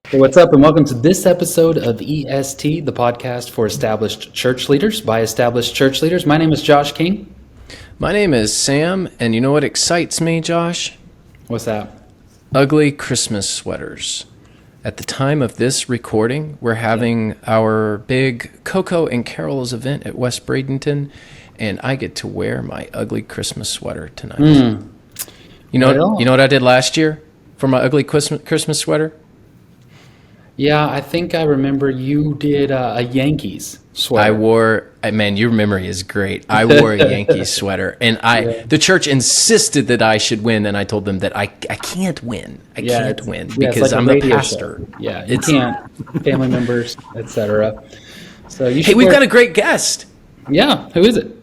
Hey, what's up, and welcome to this episode of EST, the podcast for established church leaders by established church leaders. My name is Josh King. My name is Sam, and you know what excites me, Josh? What's that? Ugly Christmas sweaters. At the time of this recording, we're having our big Coco and Carol's event at West Bradenton, and I get to wear my ugly Christmas sweater tonight. You know what I did last year for my ugly Christmas sweater? Yeah, I think I remember you did a Yankees sweater. Man, your memory is great. I wore a Yankees sweater, and the church insisted that I should win, and I told them that I can't win. I can't win because like I'm the pastor. Show. Yeah, you can't. Family members, etc. So you should. Hey, we've got a great guest. Yeah, who is it?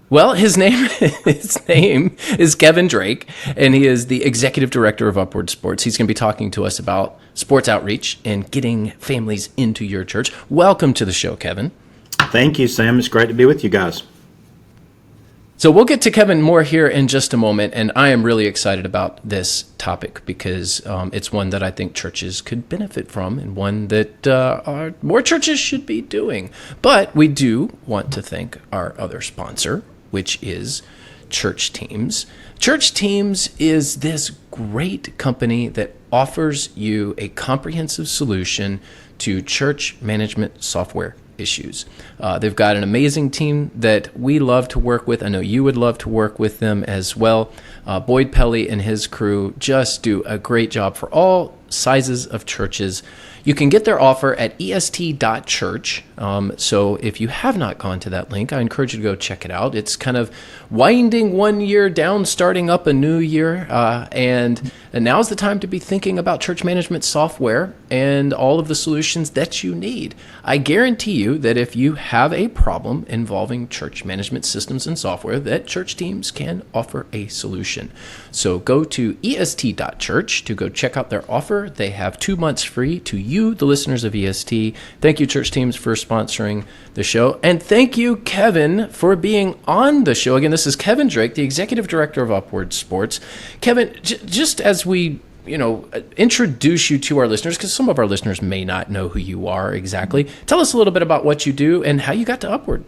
Well, his name is Kevin Drake, and he is the executive director of Upward Sports. He's going to be talking to us about sports outreach and getting families into your church. Welcome to the show, Kevin. Thank you, Sam. It's great to be with you guys. So we'll get to Kevin more here in just a moment, and I am really excited about this topic because it's one that I think churches could benefit from and one that more churches should be doing. But we do want to thank our other sponsor, which is Church Teams. Church Teams is this great company that offers you a comprehensive solution to church management software issues. They've got an amazing team that we love to work with. I know you would love to work with them as well. Boyd Pelly and his crew just do a great job for all sizes of churches. You can get their offer at est.church. So if you have not gone to that link, I encourage you to go check it out. It's kind of winding one year down, starting up a new year. And now's the time to be thinking about church management software and all of the solutions that you need. I guarantee you that if you have a problem involving church management systems and software, that Church Teams can offer a solution. So go to est.church to go check out their offer. They have 2 months free to you, the listeners of EST. Thank you, Church Teams, for sponsoring the show. And thank you, Kevin, for being on the show. Again, this is Kevin Drake, the executive director of Upward Sports. Kevin, just as we introduce you to our listeners, because some of our listeners may not know who you are exactly, tell us a little bit about what you do and how you got to Upward.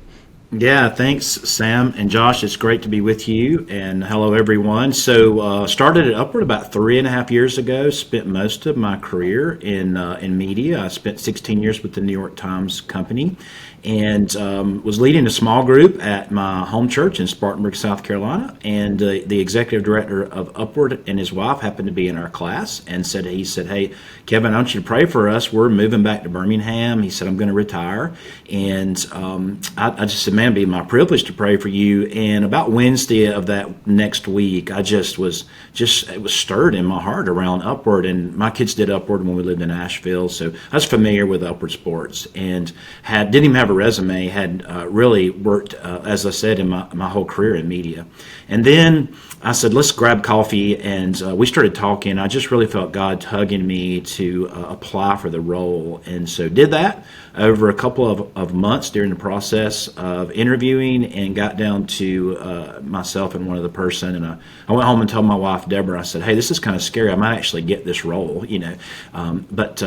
Yeah, thanks, Sam and Josh. It's great to be with you, and hello, everyone. So started at Upward about 3.5 years ago, spent most of my career in media. I spent 16 years with the New York Times company, and was leading a small group at my home church in Spartanburg, South Carolina. And the executive director of Upward and his wife happened to be in our class and he said, "Hey, Kevin, I want you to pray for us. We're moving back to Birmingham." He said, "I'm going to retire." And I just said, "Man, it'd be my privilege to pray for you." And about Wednesday of that next week, it was stirred in my heart around Upward. And my kids did Upward when we lived in Asheville, so I was familiar with Upward Sports and didn't even have a resume, had really worked, as I said, in my whole career in media. And then I said, let's grab coffee, and we started talking. I just really felt God tugging me to apply for the role, and so did that over a couple of months during the process of interviewing, and got down to myself and one other person. And I went home and told my wife, Deborah, I said, "Hey, this is kind of scary. I might actually get this role, But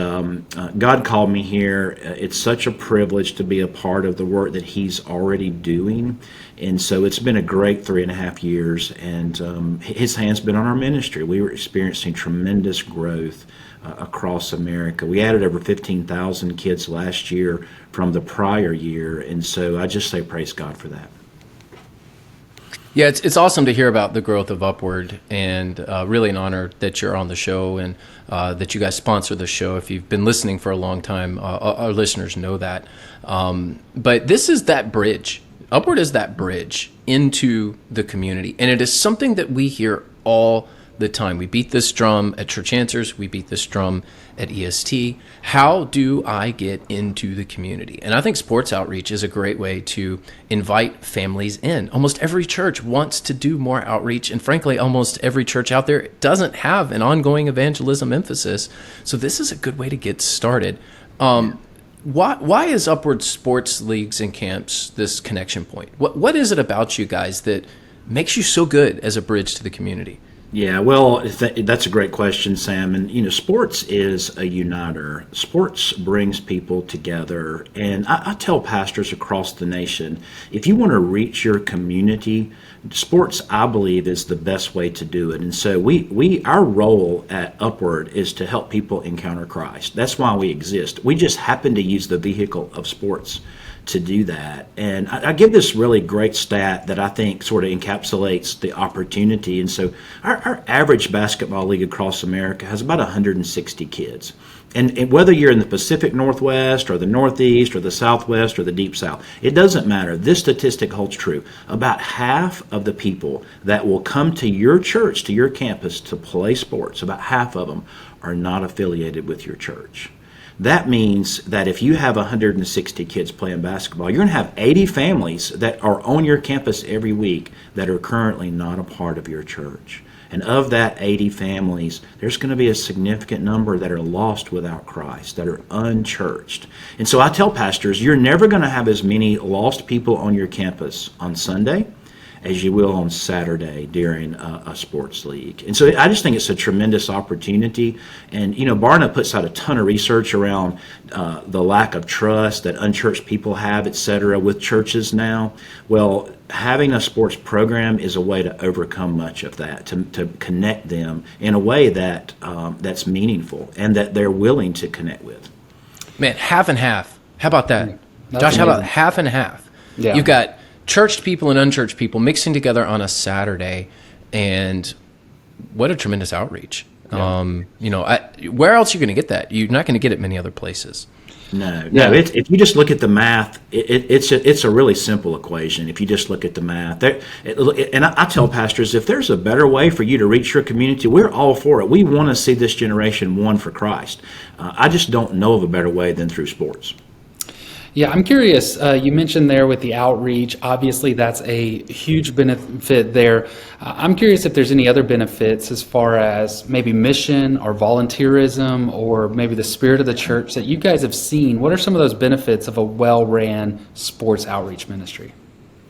God called me here. It's such a privilege to be a part of the work that He's already doing. And so it's been a great 3.5 years, and His hand's been on our ministry. We were experiencing tremendous growth across America. We added over 15,000 kids last year from the prior year, and so I just say praise God for that. Yeah, it's awesome to hear about the growth of Upward, and really an honor that you're on the show and that you guys sponsor the show. If you've been listening for a long time, our listeners know that. But this is that bridge. Upward is that bridge into the community, and it is something that we hear all the time. We beat this drum at Church Answers. We beat this drum at EST. How do I get into the community? And I think sports outreach is a great way to invite families in. Almost every church wants to do more outreach, and frankly, almost every church out there doesn't have an ongoing evangelism emphasis. So this is a good way to get started. Why is Upward Sports Leagues and Camps this connection point? What is it about you guys that makes you so good as a bridge to the community? Yeah, well, that's a great question, Sam. And sports is a uniter. Sports brings people together, and I tell pastors across the nation, if you want to reach your community, sports, I believe, is the best way to do it. And so our role at Upward is to help people encounter Christ. That's why we exist. We just happen to use the vehicle of sports to do that. And I give this really great stat that I think sort of encapsulates the opportunity. And so our average basketball league across America has about 160 kids. And whether you're in the Pacific Northwest or the Northeast or the Southwest or the Deep South, it doesn't matter. This statistic holds true. About half of the people that will come to your church, to your campus to play sports, about half of them are not affiliated with your church. That means that if you have 160 kids playing basketball, you're going to have 80 families that are on your campus every week that are currently not a part of your church. And of that 80 families, there's going to be a significant number that are lost without Christ, that are unchurched. And so I tell pastors, you're never going to have as many lost people on your campus on Sunday as you will on Saturday during a sports league. And so I just think it's a tremendous opportunity. And, Barna puts out a ton of research around the lack of trust that unchurched people have, et cetera, with churches now. Well, having a sports program is a way to overcome much of that, to connect them in a way that that's meaningful and that they're willing to connect with. Man, half and half. How about that? That's Josh, how about amazing. half and half? Yeah. You've got churched people and unchurched people mixing together on a Saturday, and what a tremendous outreach. Yeah. Where else are you going to get that? You're not going to get it many other places. No. Yeah. If you just look at the math, it's a really simple equation. If you just look at the math, and I tell pastors, if there's a better way for you to reach your community, we're all for it. We want to see this generation won for Christ. I just don't know of a better way than through sports. Yeah, I'm curious. You mentioned there with the outreach, obviously that's a huge benefit there. I'm curious if there's any other benefits as far as maybe mission or volunteerism or maybe the spirit of the church that you guys have seen. What are some of those benefits of a well-ran sports outreach ministry?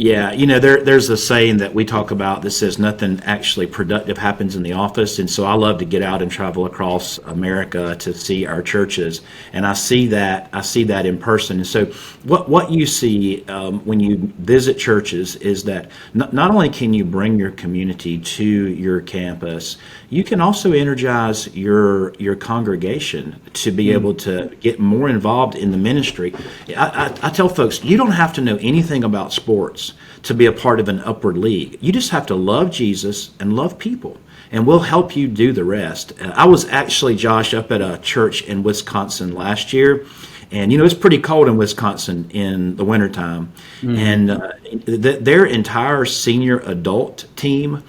Yeah, there's a saying that we talk about that says nothing actually productive happens in the office. And so I love to get out and travel across America to see our churches. And I see that in person. And so what you see when you visit churches is that not only can you bring your community to your campus, you can also energize your congregation to be able to get more involved in the ministry. I tell folks, you don't have to know anything about sports to be a part of an Upward League. You just have to love Jesus and love people, and we'll help you do the rest. I was actually, Josh, up at a church in Wisconsin last year, and it's pretty cold in Wisconsin in the wintertime. And their entire senior adult team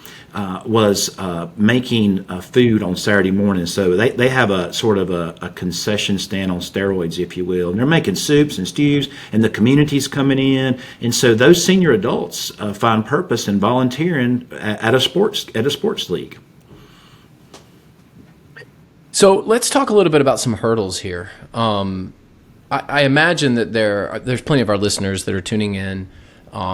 was making food on Saturday morning. So they have a sort of a concession stand on steroids, if you will. And they're making soups and stews, and the community's coming in. And so those senior adults find purpose in volunteering at a sports league. So let's talk a little bit about some hurdles here. I imagine that there's plenty of our listeners that are tuning in.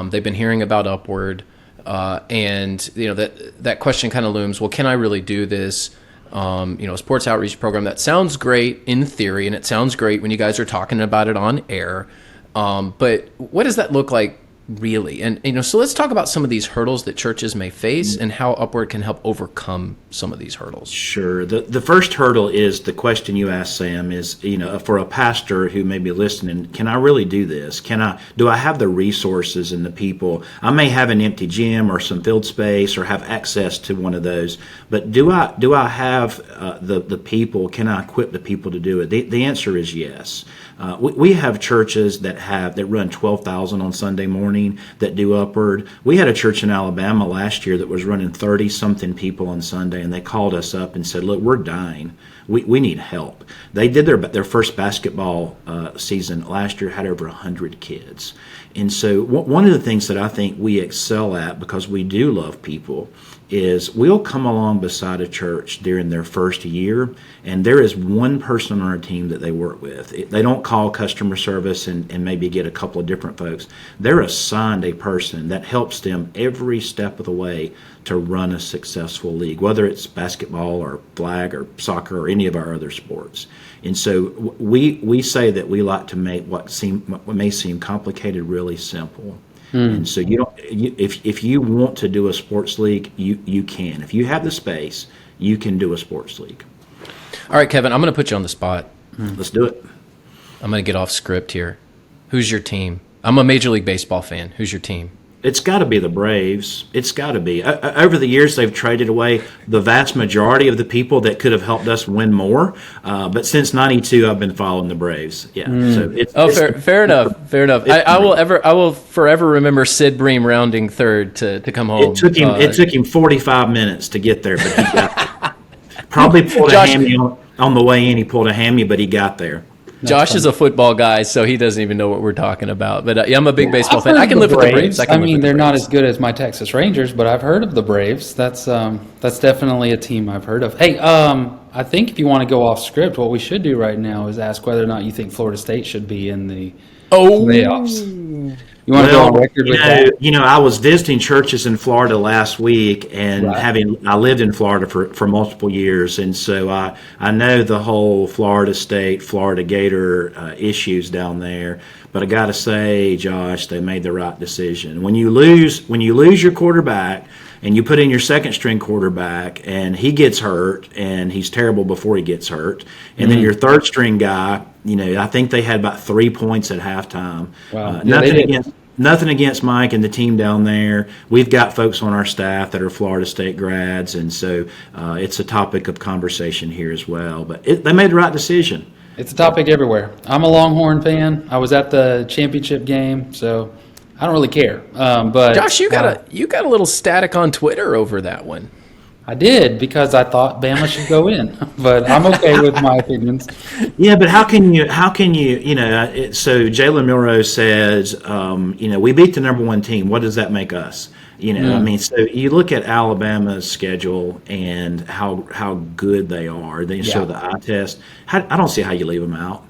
They've been hearing about Upward. And that question kind of looms. Well, can I really do this? Sports outreach program, that sounds great in theory, and it sounds great when you guys are talking about it on air. But what does that look like really? And so let's talk about some of these hurdles that churches may face and how Upward can help overcome some of these hurdles. Sure. The first hurdle is the question you asked, Sam, is, for a pastor who may be listening, can I really do this? Do I have the resources and the people? I may have an empty gym or some field space or have access to one of those, but do I have the people? Can I equip the people to do it? The answer is yes. We have churches that run 12,000 on Sunday morning that do Upward. We had a church in Alabama last year that was running 30-something people on Sunday, and they called us up and said, look, we're dying. We need help. They did their first basketball season last year, had over 100 kids. And so one of the things that I think we excel at, because we do love people, is we'll come along beside a church during their first year, and there is one person on our team that they work with. They don't call customer service and maybe get a couple of different folks. They're assigned a person that helps them every step of the way to run a successful league, whether it's basketball or flag or soccer or any of our other sports. And so we say that we like to make what may seem complicated really simple. And so if you want to do a sports league, you can. If you have the space, you can do a sports league. All right, Kevin, I'm going to put you on the spot. Let's do it. I'm going to get off script here. Who's your team? I'm a Major League Baseball fan. Who's your team? It's got to be the Braves. It's got to be. Over the years, they've traded away the vast majority of the people that could have helped us win more. But since '92, I've been following the Braves. Yeah. So Fair enough. Fair enough. I will forever remember Sid Bream rounding third to come home. It took him 45 minutes to get there, but he got there. Probably pulled a hammy on the way in. He pulled a hammy, but he got there. Josh is a football guy, so he doesn't even know what we're talking about. But I'm a big baseball fan. I can live with the Braves. I mean, they're not as good as my Texas Rangers, but I've heard of the Braves. That's definitely a team I've heard of. Hey, I think if you want to go off script, what we should do right now is ask whether or not you think Florida State should be in the playoffs. You want to go on record with that? I was visiting churches in Florida last week, and I lived in Florida for multiple years, and so I know the whole Florida State, Florida Gator issues down there. But I got to say, Josh, they made the right decision. When you lose your quarterback, and you put in your second string quarterback, and he gets hurt, and he's terrible before he gets hurt, and then your third string guy, I think they had about 3 points at halftime. Wow. Nothing against Mike and the team down there. We've got folks on our staff that are Florida State grads, and so it's a topic of conversation here as well. But they made the right decision. It's a topic everywhere. I'm a Longhorn fan. I was at the championship game, so I don't really care. But Josh, you got a little static on Twitter over that one. I did, because I thought Bama should go in, but I'm okay with my opinions. Yeah, but how can you? So Jalen Milrose says, we beat the number one team. What does that make us? I mean, so you look at Alabama's schedule and how good they are. They show the eye test. I don't see how you leave them out.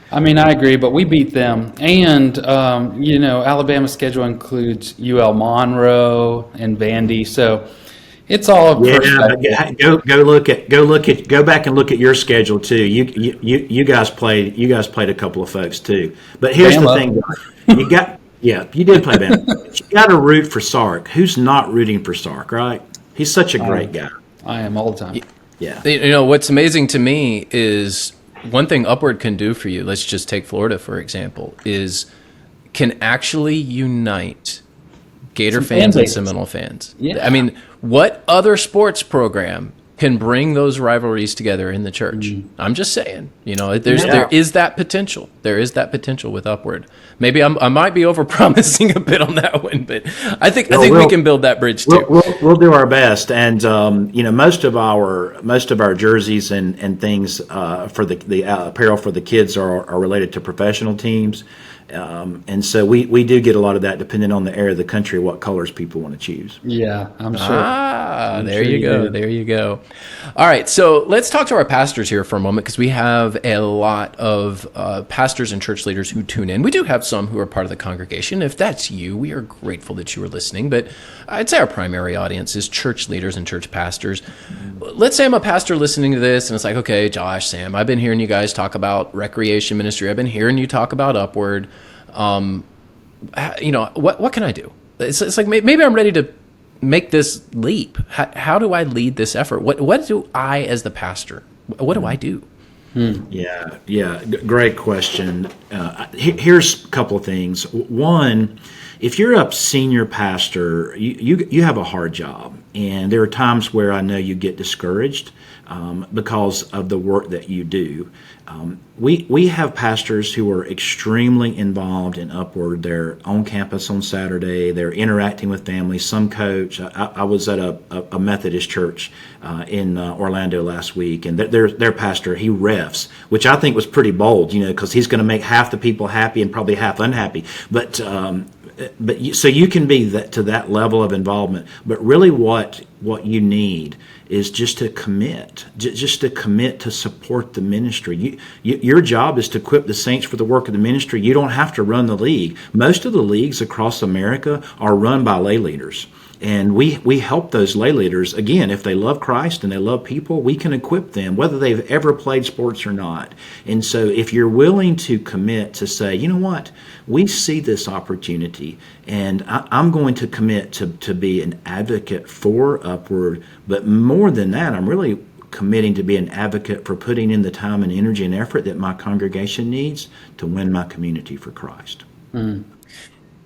I mean, I agree, but we beat them. And, Alabama's schedule includes UL Monroe and Vandy, so it's all go back and look at your schedule too. You guys played a couple of folks too. But here's the thing, you did play Bama. You got to root for Sark. Who's not rooting for Sark, right? He's such a great guy. I am all the time. Yeah. What's amazing to me is one thing Upward can do for you. Let's just take Florida for example. Can actually unite Gator fans and Seminole fans. Yeah. I mean, what other sports program can bring those rivalries together in the church? I'm just saying, there is that potential. There is that potential with Upward. Maybe I might be overpromising a bit on that one, but I think we can build that bridge too. We'll do our best, and most of our jerseys and things for the apparel for the kids are related to professional teams. And so we do get a lot of that depending on the area of the country, what colors people want to choose. Yeah, I'm sure. There you go. All right, so let's talk to our pastors here for a moment, because we have a lot of pastors and church leaders who tune in. We do have some who are part of the congregation. If that's you, we are grateful that you are listening, but I'd say our primary audience is church leaders and church pastors. Let's say I'm a pastor listening to this, and it's like, okay, Josh, Sam, I've been hearing you guys talk about recreation ministry. I've been hearing you talk about Upward. What can I do? It's like maybe I'm ready to make this leap. How do I lead this effort? What do I, as the pastor, what do I do? Yeah, great question. Here's a couple of things. One, if you're a senior pastor, you have a hard job, and there are times where I know you get discouraged because of the work that you do. We have pastors who are extremely involved in Upward. They're on campus on Saturday. They're interacting with families. Some coach. I was at a Methodist church in Orlando last week, and their pastor, he refs, which I think was pretty bold, because he's going to make half the people happy and probably half unhappy. But so you can be to that level of involvement. But really what what you need is just to commit, just to commit to support the ministry. Your job is to equip the saints for the work of the ministry. You don't have to run the league. Most of the leagues across America are run by lay leaders. And we help those lay leaders. Again, if they love Christ and they love people, we can equip them, whether they've ever played sports or not. And so if you're willing to commit to say, you know what, we see this opportunity, and I'm going to commit to be an advocate for Upward. But more than that, I'm really committing to be an advocate for putting in the time and energy and effort that my congregation needs to win my community for Christ.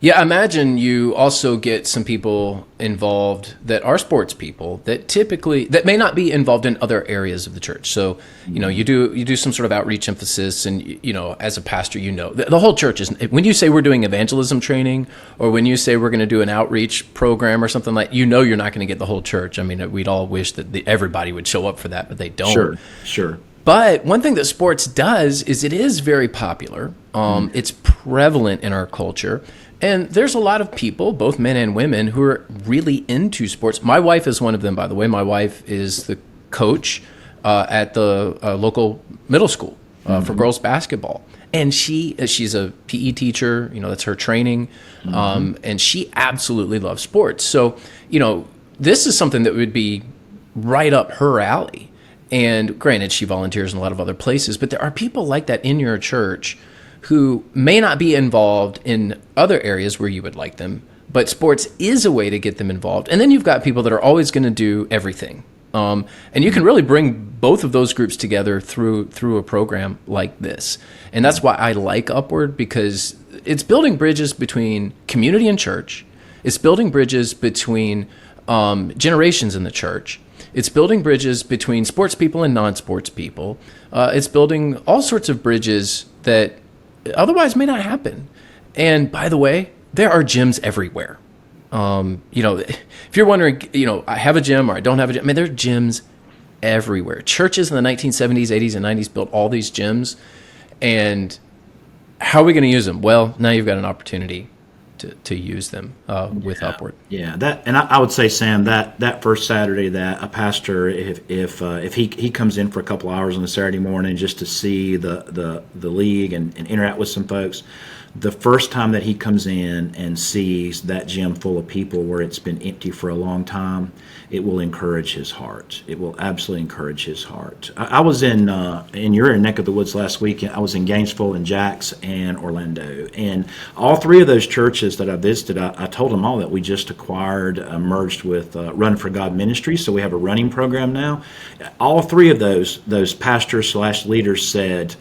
Yeah, I imagine you also get some people involved that are sports people that may not be involved in other areas of the church. So, you do some sort of outreach emphasis, and as a pastor, the whole church is. When you say we're doing evangelism training, or when you say we're going to do an outreach program or something like, you're not going to get the whole church. I mean, we'd all wish that everybody would show up for that, but they don't. Sure. But one thing that sports does is it is very popular. It's prevalent in our culture. And there's a lot of people, both men and women, who are really into sports. My wife is one of them, by the way. My wife is the coach at the local middle school for girls basketball. And she's a PE teacher, that's her training. And she absolutely loves sports. So, this is something that would be right up her alley. And granted, she volunteers in a lot of other places, but there are people like that in your church who may not be involved in other areas where you would like them, but sports is a way to get them involved. And then you've got people that are always going to do everything. And you can really bring both of those groups together through a program like this. And that's why I like Upward, because it's building bridges between community and church. It's building bridges between generations in the church. It's building bridges between sports people and non-sports people. It's building all sorts of bridges that otherwise may not happen. And by the way, there are gyms everywhere. If you're wondering, I have a gym or I don't have a gym, there are gyms everywhere. Churches in the 1970s, 80s, and 90s built all these gyms. And how are we going to use them? Well, now you've got an opportunity to use them with Upward. Yeah, and I would say, Sam, that first Saturday that a pastor, if he comes in for a couple hours on a Saturday morning just to see the league and interact with some folks, the first time that he comes in and sees that gym full of people where it's been empty for a long time, it will encourage his heart. It will absolutely encourage his heart. I was in your neck of the woods last weekend. I was in Gainesville and Jax and Orlando. And all three of those churches that I visited, I told them all that we just acquired, merged with Run for God Ministries. So we have a running program now. All three of those pastors / leaders said,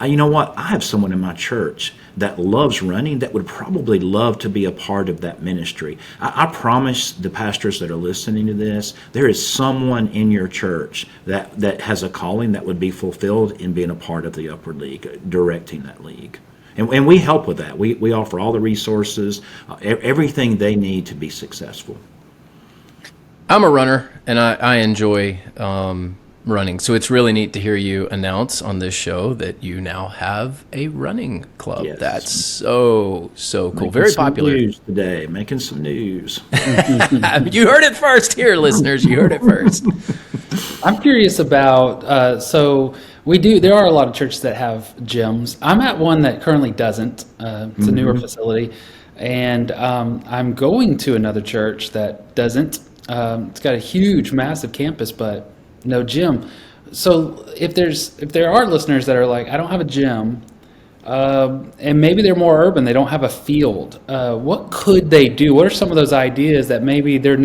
you know what? I have someone in my church that loves running that would probably love to be a part of that ministry. I promise the pastors that are listening to this, there is someone in your church that has a calling that would be fulfilled in being a part of the Upward League, directing that league. And we help with that. We offer all the resources, everything they need to be successful. I'm a runner, and I enjoy running. So it's really neat to hear you announce on this show that you now have a running club. Yes. That's so cool. Making Very some popular. news today, making some news. You heard it first here, listeners. You heard it first. I'm curious about, there are a lot of churches that have gyms. I'm at one that currently doesn't. It's a newer facility. And I'm going to another church that doesn't. It's got a huge, massive campus, but no gym. So if there are listeners that are like, I don't have a gym, and maybe they're more urban, they don't have a field, what could they do? What are some of those ideas that maybe they're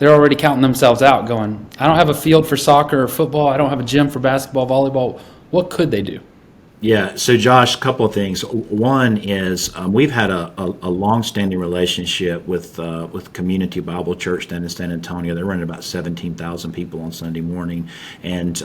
already counting themselves out going, I don't have a field for soccer or football, I don't have a gym for basketball, volleyball. What could they do? Yeah, so Josh, a couple of things. One is we've had a long-standing relationship with Community Bible Church down in San Antonio. They're running about 17,000 people on Sunday morning, and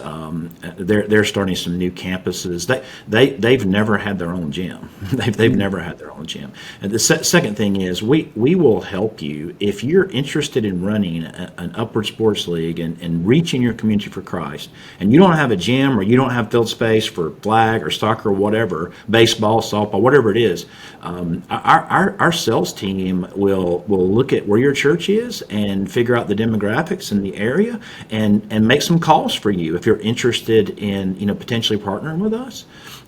they're starting some new campuses. They've never had their own gym. They've never had their own gym. And the second thing is we will help you if you're interested in running an Upward Sports League and reaching your community for Christ, and you don't have a gym or you don't have field space for flag or soccer soccer, whatever, baseball, softball, whatever it is. Our sales team will look at where your church is and figure out the demographics in the area and make some calls for you if you're interested in potentially partnering with us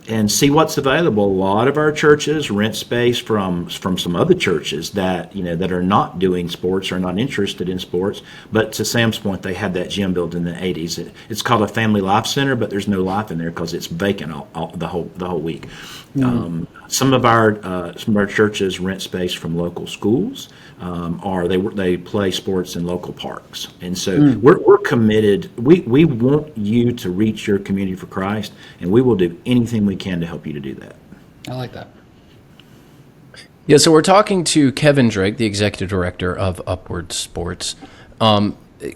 and see what's available. A lot of our churches rent space from some other churches that that are not doing sports or not interested in sports. But to Sam's point, they had that gym built in the 80s. It's called a Family Life Center, but there's no life in there because it's vacant the whole week. Some of our churches rent space from local schools, or they play sports in local parks, and so we're committed. We want you to reach your community for Christ, and we will do anything we can to help you to do that. I like that. Yeah, so we're talking to Kevin Drake, the executive director of Upward Sports.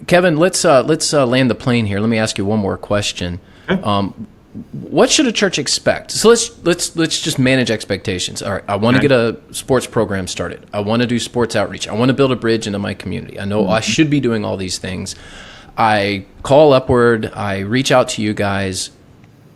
Kevin, let's land the plane here. Let me ask you one more question. Okay. What should a church expect? So let's just manage expectations. All right, I want to get a sports program started. I want to do sports outreach. I want to build a bridge into my community. I know I should be doing all these things. I call Upward. I reach out to you guys.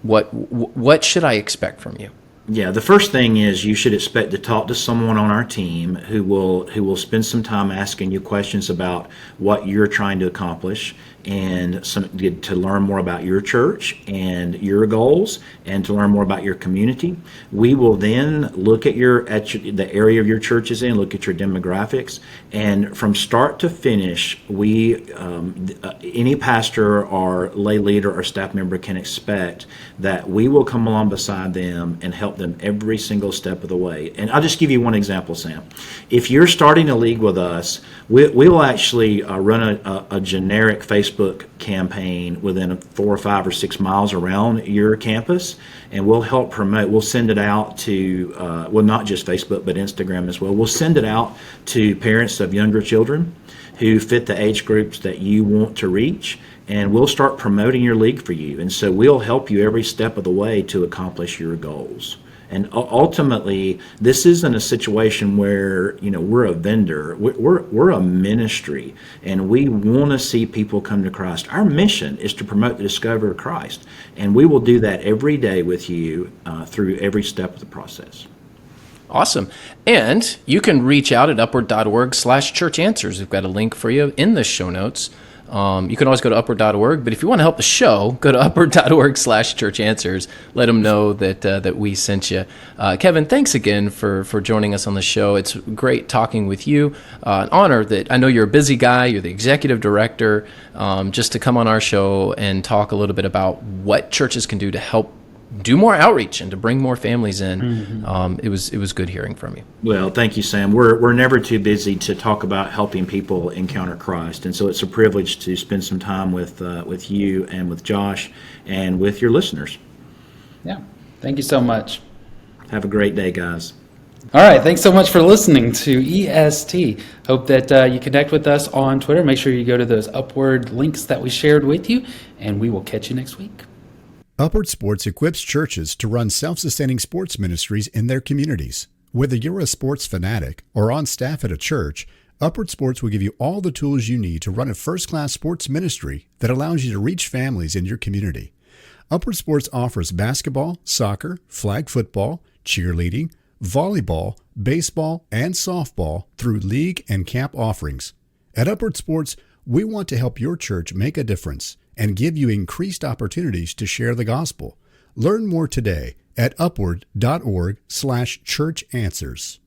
What should I expect from you? Yeah, the first thing is you should expect to talk to someone on our team who will spend some time asking you questions about what you're trying to accomplish and to learn more about your church and your goals and to learn more about your community. We will then look at the area of your church is in, look at your demographics, and from start to finish, any pastor or lay leader or staff member can expect that we will come along beside them and help them every single step of the way. And I'll just give you one example, Sam. If you're starting a league with us, we will actually run a generic Facebook campaign within 4 or 5 or 6 miles around your campus, and we'll help promote. We'll send it out to, not just Facebook, but Instagram as well. We'll send it out to parents of younger children who fit the age groups that you want to reach, and we'll start promoting your league for you. And so we'll help you every step of the way to accomplish your goals. And ultimately, this isn't a situation where we're a vendor. We're a ministry, and we want to see people come to Christ. Our mission is to promote the discovery of Christ, and we will do that every day with you through every step of the process. Awesome. And you can reach out at upward.org/churchanswers. We've got a link for you in the show notes. You can always go to upward.org, but if you want to help the show, go to upward.org/churchanswers. Let them know that we sent you. Kevin, thanks again for joining us on the show. It's great talking with you. An honor that I know you're a busy guy. You're the executive director. Just to come on our show and talk a little bit about what churches can do to help do more outreach and to bring more families in. It was good hearing from you. Well, thank you, Sam. We're never too busy to talk about helping people encounter Christ, and so it's a privilege to spend some time with you and with Josh and with your listeners. Yeah, thank you so much. Have a great day, guys. All right, thanks so much for listening to EST. Hope that you connect with us on Twitter. Make sure you go to those Upward links that we shared with you, and we will catch you next week. Upward Sports equips churches to run self-sustaining sports ministries in their communities. Whether you're a sports fanatic or on staff at a church, Upward Sports will give you all the tools you need to run a first-class sports ministry that allows you to reach families in your community. Upward Sports offers basketball, soccer, flag football, cheerleading, volleyball, baseball, and softball through league and camp offerings. At Upward Sports, we want to help your church make a difference and give you increased opportunities to share the gospel. Learn more today at upward.org/churchanswers.